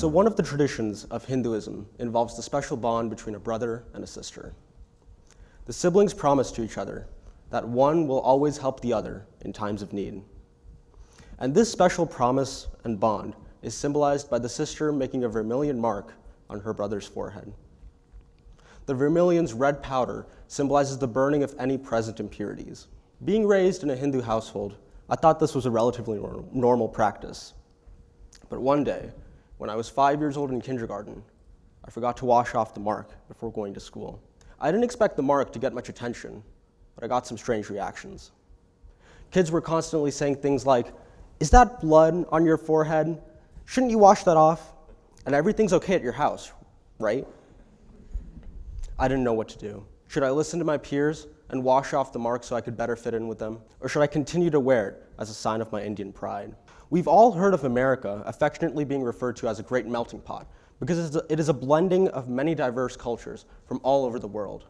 So one of the traditions of Hinduism involves the special bond between a brother and a sister. The siblings promise to each other that one will always help the other in times of need. And this special promise and bond is symbolized by the sister making a vermilion mark on her brother's forehead. The vermilion's red powder symbolizes the burning of any present impurities. Being raised in a Hindu household, I thought this was a relatively normal practice. But one day, when I was 5 years old in kindergarten, I forgot to wash off the mark before going to school. I didn't expect the mark to get much attention, but I got some strange reactions. Kids were constantly saying things like, "Is that blood on your forehead? Shouldn't you wash that off? And everything's okay at your house, right?" I didn't know what to do. Should I listen to my peers and wash off the mark so I could better fit in with them? Or should I continue to wear it as a sign of my Indian pride? We've all heard of America affectionately being referred to as a great melting pot because it is a blending of many diverse cultures from all over the world.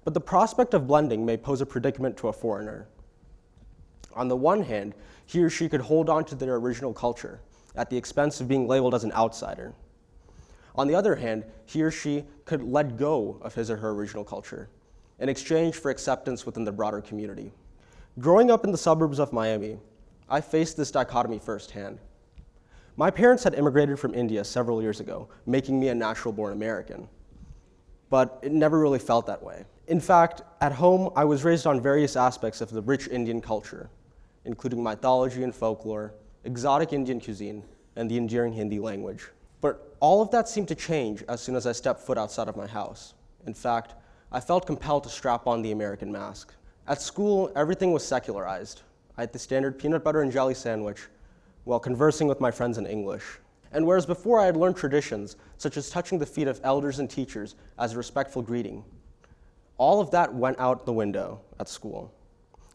But the prospect of blending may pose a predicament to a foreigner. On the one hand, he or she could hold on to their original culture at the expense of being labeled as an outsider. On the other hand, he or she could let go of his or her original culture in exchange for acceptance within the broader community. Growing up in the suburbs of Miami, I faced this dichotomy firsthand. My parents had immigrated from India several years ago, making me a natural-born American. But it never really felt that way. In fact, at home, I was raised on various aspects of the rich Indian culture, including mythology and folklore, exotic Indian cuisine, and the endearing Hindi language. But all of that seemed to change as soon as I stepped foot outside of my house. In fact, I felt compelled to strap on the American mask. At school, everything was secularized. I ate the standard peanut butter and jelly sandwich while conversing with my friends in English. And whereas before I had learned traditions, such as touching the feet of elders and teachers as a respectful greeting, all of that went out the window at school.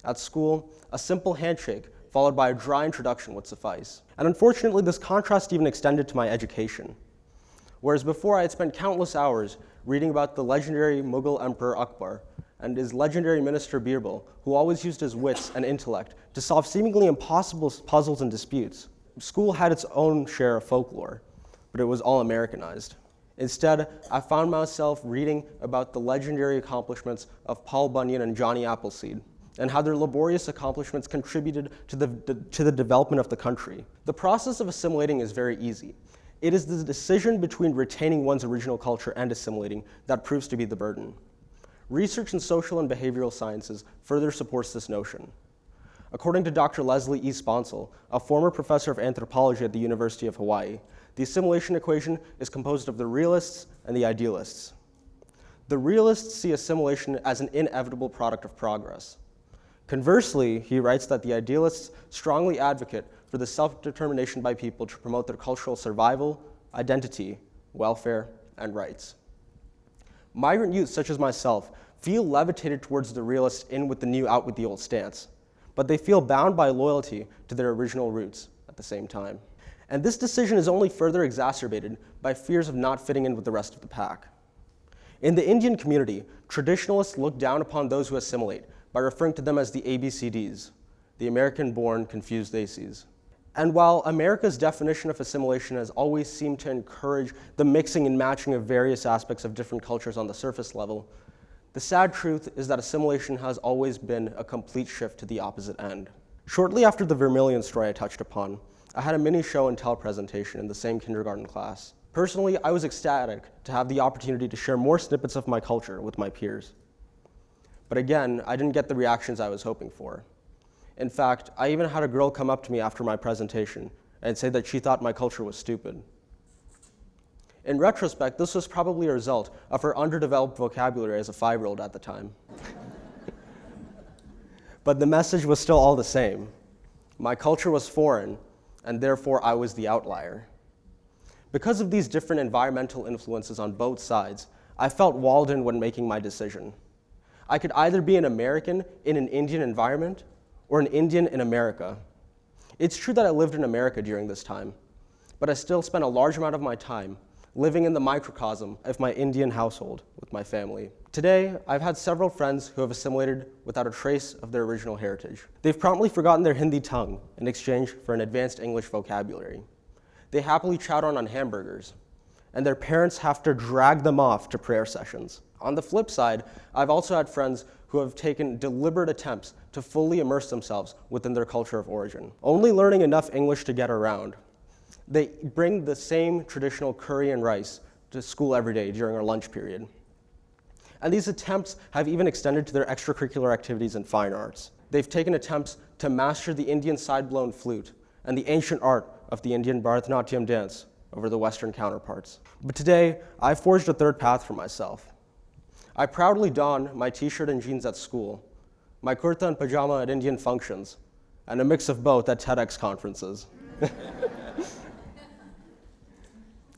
At school, a simple handshake followed by a dry introduction would suffice. And unfortunately, this contrast even extended to my education. Whereas before I had spent countless hours reading about the legendary Mughal Emperor Akbar and his legendary minister Birbal, who always used his wits and intellect to solve seemingly impossible puzzles and disputes. School had its own share of folklore, but it was all Americanized. Instead, I found myself reading about the legendary accomplishments of Paul Bunyan and Johnny Appleseed, and how their laborious accomplishments contributed to the development of the country. The process of assimilating is very easy. It is the decision between retaining one's original culture and assimilating that proves to be the burden. Research in social and behavioral sciences further supports this notion. According to Dr. Leslie E. Sponsel, a former professor of anthropology at the University of Hawaii, the assimilation equation is composed of the realists and the idealists. The realists see assimilation as an inevitable product of progress. Conversely, he writes that the idealists strongly advocate for the self-determination by people to promote their cultural survival, identity, welfare, and rights. Migrant youth such as myself feel levitated towards the realists in with the new, out with the old stance, but they feel bound by loyalty to their original roots at the same time. And this decision is only further exacerbated by fears of not fitting in with the rest of the pack. In the Indian community, traditionalists look down upon those who assimilate by referring to them as the ABCDs, the American-born confused ACs. And while America's definition of assimilation has always seemed to encourage the mixing and matching of various aspects of different cultures on the surface level, the sad truth is that assimilation has always been a complete shift to the opposite end. Shortly after the Vermilion story I touched upon, I had a mini show and tell presentation in the same kindergarten class. Personally, I was ecstatic to have the opportunity to share more snippets of my culture with my peers. But again, I didn't get the reactions I was hoping for. In fact, I even had a girl come up to me after my presentation and say that she thought my culture was stupid. In retrospect, this was probably a result of her underdeveloped vocabulary as a 5-year-old at the time. But the message was still all the same. My culture was foreign, and therefore I was the outlier. Because of these different environmental influences on both sides, I felt walled in when making my decision. I could either be an American in an Indian environment or an Indian in America. It's true that I lived in America during this time, but I still spent a large amount of my time living in the microcosm of my Indian household with my family. Today, I've had several friends who have assimilated without a trace of their original heritage. They've promptly forgotten their Hindi tongue in exchange for an advanced English vocabulary. they happily chow down on hamburgers, and their parents have to drag them off to prayer sessions. On the flip side, I've also had friends who have taken deliberate attempts to fully immerse themselves within their culture of origin, only learning enough English to get around. They bring the same traditional curry and rice to school every day during our lunch period. And these attempts have even extended to their extracurricular activities in fine arts. They've taken attempts to master the Indian side-blown flute and the ancient art of the Indian Bharatanatyam dance over the Western counterparts. But today, I've forged a third path for myself. I proudly don my t-shirt and jeans at school, my kurta and pajama at Indian functions, and a mix of both at TEDx conferences.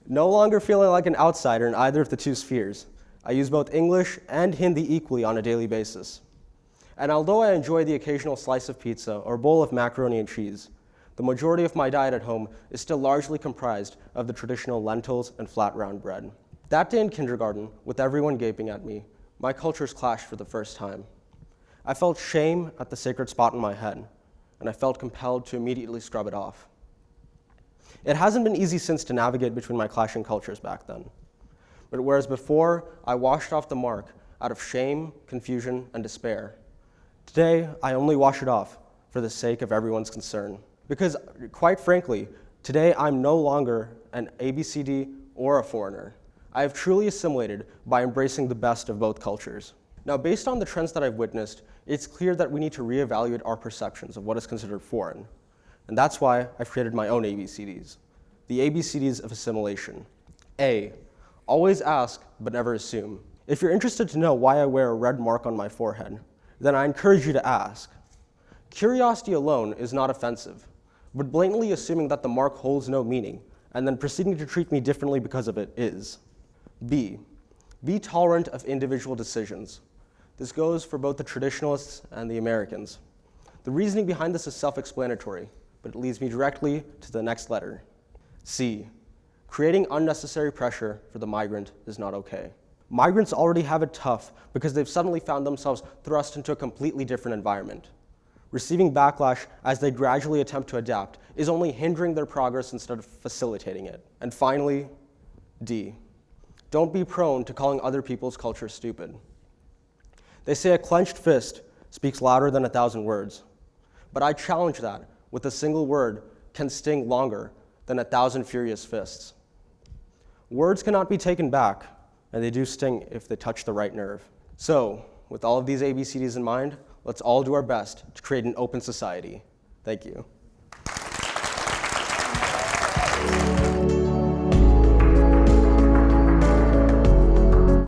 No longer feeling like an outsider in either of the two spheres, I use both English and Hindi equally on a daily basis. And although I enjoy the occasional slice of pizza or bowl of macaroni and cheese, the majority of my diet at home is still largely comprised of the traditional lentils and flat round bread. That day in kindergarten, with everyone gaping at me, my cultures clashed for the first time. I felt shame at the sacred spot in my head, and I felt compelled to immediately scrub it off. It hasn't been easy since to navigate between my clashing cultures back then. But whereas before I washed off the mark out of shame, confusion, and despair, today I only wash it off for the sake of everyone's concern. Because quite frankly, today I'm no longer an ABCD or a foreigner. I have truly assimilated by embracing the best of both cultures. Now, based on the trends that I've witnessed, it's clear that we need to reevaluate our perceptions of what is considered foreign. And that's why I've created my own ABCDs, the ABCDs of assimilation. A, always ask, but never assume. If you're interested to know why I wear a red mark on my forehead, then I encourage you to ask. Curiosity alone is not offensive, but blatantly assuming that the mark holds no meaning and then proceeding to treat me differently because of it is. B, be tolerant of individual decisions. This goes for both the traditionalists and the Americans. The reasoning behind this is self-explanatory, but it leads me directly to the next letter. C, creating unnecessary pressure for the migrant is not okay. Migrants already have it tough because they've suddenly found themselves thrust into a completely different environment. Receiving backlash as they gradually attempt to adapt is only hindering their progress instead of facilitating it. And finally, D, don't be prone to calling other people's culture stupid. They say a clenched fist speaks louder than 1,000 words, but I challenge that with a single word can sting longer than 1,000 furious fists. Words cannot be taken back, and they do sting if they touch the right nerve. So, with all of these ABCDs in mind, let's all do our best to create an open society. Thank you.